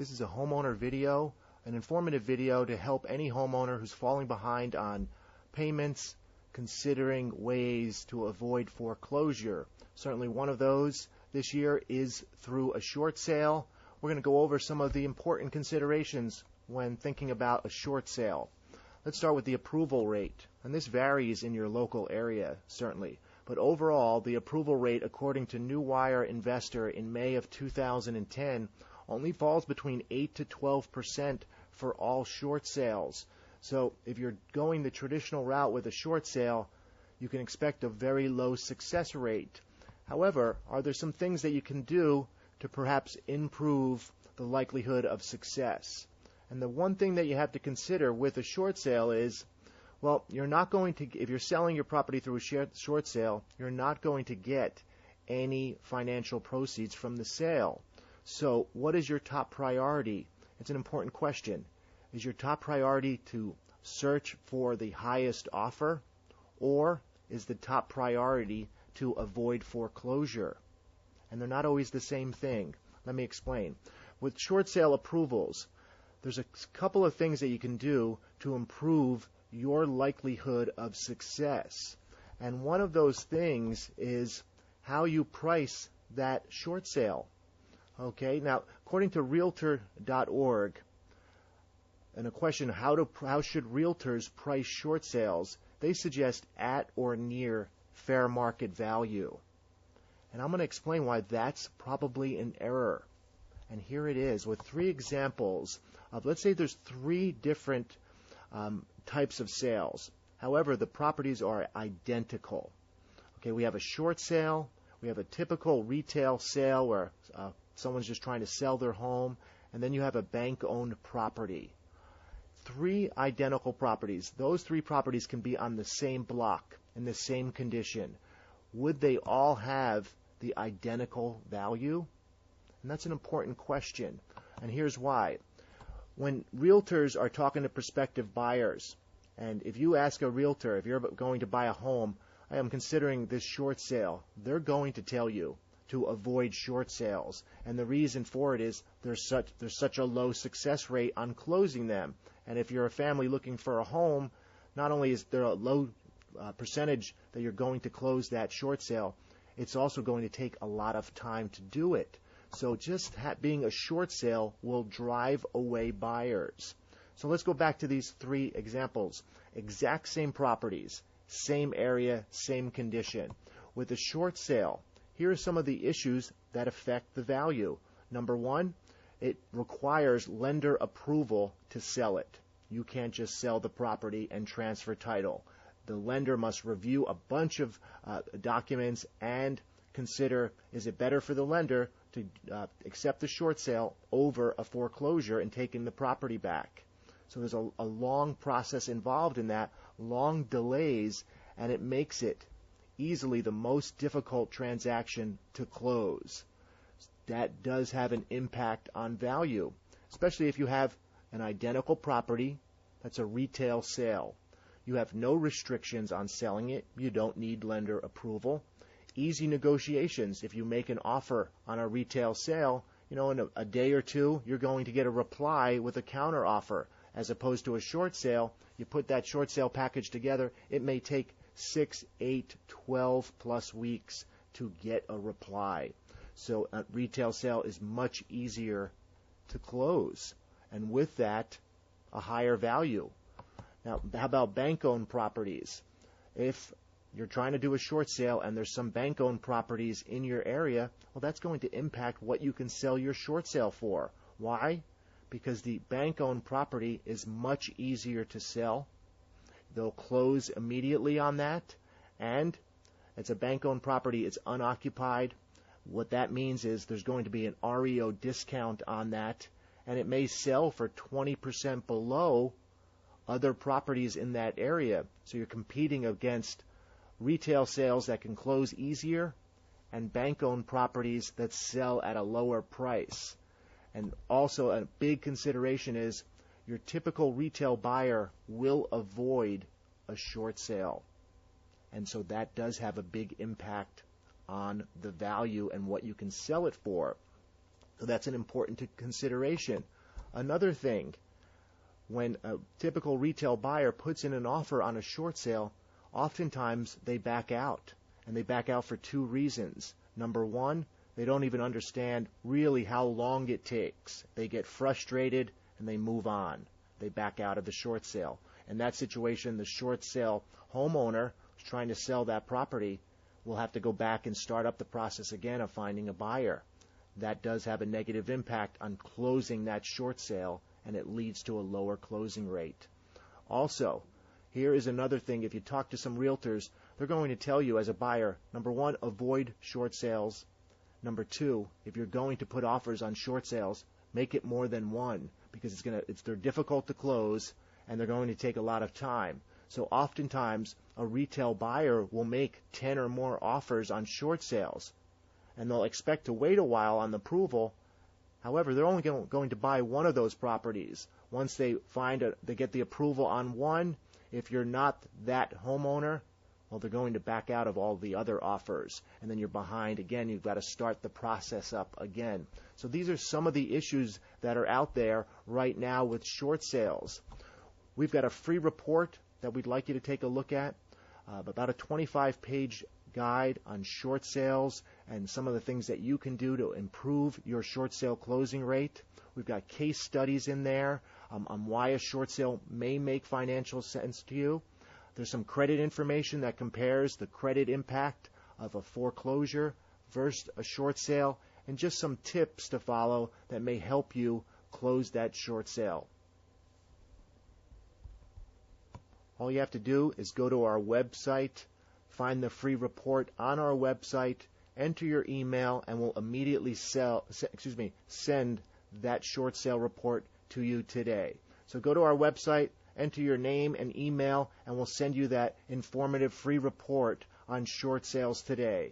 This is a homeowner video, an informative video to help any homeowner who's falling behind on payments, considering ways to avoid foreclosure. Certainly one of those this year is through a short sale. We're going to go over some of the important considerations when thinking about a short sale. Let's start with the approval rate. And this varies in your local area, certainly. But overall, the approval rate, according to New Wire Investor in May of 2010, only falls between 8 to 12% for all short sales. So if you're going the traditional route with a short sale, you can expect a very low success rate. However, are there some things that you can do to perhaps improve the likelihood of success? And the one thing that you have to consider with a short sale is, well, you're not going to, if you're selling your property through a short sale, you're not going to get any financial proceeds from the sale. So what is your top priority? It's an important question. Is your top priority to search for the highest offer, or is the top priority to avoid foreclosure? And they're not always the same thing. Let me explain. With short sale approvals, there's a couple of things that you can do to improve your likelihood of success. And one of those things is how you price that short sale. Okay, now, according to Realtor.org, and a question, how should realtors price short sales, they suggest at or near fair market value. And I'm going to explain why that's probably an error. And here it is with three examples of, let's say there's three different types of sales. However, the properties are identical. Okay, we have a short sale, we have a typical retail sale where someone's just trying to sell their home, and then you have a bank-owned property. Three identical properties. Those three properties can be on the same block, in the same condition. Would they all have the identical value? And that's an important question. And here's why. When realtors are talking to prospective buyers, and if you ask a realtor, if you're going to buy a home, I am considering this short sale, they're going to tell you to avoid short sales. And the reason for it is there's such a low success rate on closing them. And if you're a family looking for a home, not only is there a low percentage that you're going to close that short sale, it's also going to take a lot of time to do it. So just being a short sale will drive away buyers. So let's go back to these three examples. Exact same properties, same area, same condition. With a short sale, here are some of the issues that affect the value. Number one, it requires lender approval to sell it. You can't just sell the property and transfer title. The lender must review a bunch of documents and consider, is it better for the lender to accept the short sale over a foreclosure and taking the property back? So there's a long process involved in that, long delays, and it makes it easily the most difficult transaction to close. That does have an impact on value, especially if you have an identical property that's a retail sale. You have no restrictions on selling it. You don't need lender approval. Easy negotiations. If you make an offer on a retail sale, in a day or two, you're going to get a reply with a counter offer. As opposed to a short sale, you put that short sale package together, it may take 6, 8, 12 plus weeks to get a reply. So a retail sale is much easier to close, and with that, a higher value. Now, how about bank-owned properties? If you're trying to do a short sale and there's some bank-owned properties in your area, well, that's going to impact what you can sell your short sale for. Why? Because the bank-owned property is much easier to sell. They'll close immediately on that, and it's a bank-owned property, it's unoccupied. What that means is there's going to be an REO discount on that, and it may sell for 20% below other properties in that area. So you're competing against retail sales that can close easier and bank-owned properties that sell at a lower price. And also a big consideration is your typical retail buyer will avoid a short sale. And so that does have a big impact on the value and what you can sell it for. So that's an important consideration. Another thing, when a typical retail buyer puts in an offer on a short sale, oftentimes they back out. And they back out for two reasons. Number one, they don't even understand really how long it takes. They get frustrated and they move on. They back out of the short sale. In that situation, the short sale homeowner who's trying to sell that property will have to go back and start up the process again of finding a buyer. That does have a negative impact on closing that short sale, and it leads to a lower closing rate. Also, here is another thing. If you talk to some realtors, they're going to tell you as a buyer, number one, avoid short sales. Number two, if you're going to put offers on short sales, make it more than one, because they're difficult to close and they're going to take a lot of time. So oftentimes a retail buyer will make 10 or more offers on short sales, and they'll expect to wait a while on the approval. However, they're only going to buy one of those properties. Once they get the approval on one, if you're not that homeowner, well, they're going to back out of all the other offers, and then you're behind again. You've got to start the process up again. So these are some of the issues that are out there right now with short sales. We've got a free report that we'd like you to take a look at, about a 25-page guide on short sales and some of the things that you can do to improve your short sale closing rate. We've got case studies in there on why a short sale may make financial sense to you. There's some credit information that compares the credit impact of a foreclosure versus a short sale, and just some tips to follow that may help you close that short sale. All you have to do is go to our website, find the free report on our website, enter your email, and we'll immediately send that short sale report to you today. So go to our website, enter your name and email, and we'll send you that informative free report on short sales today.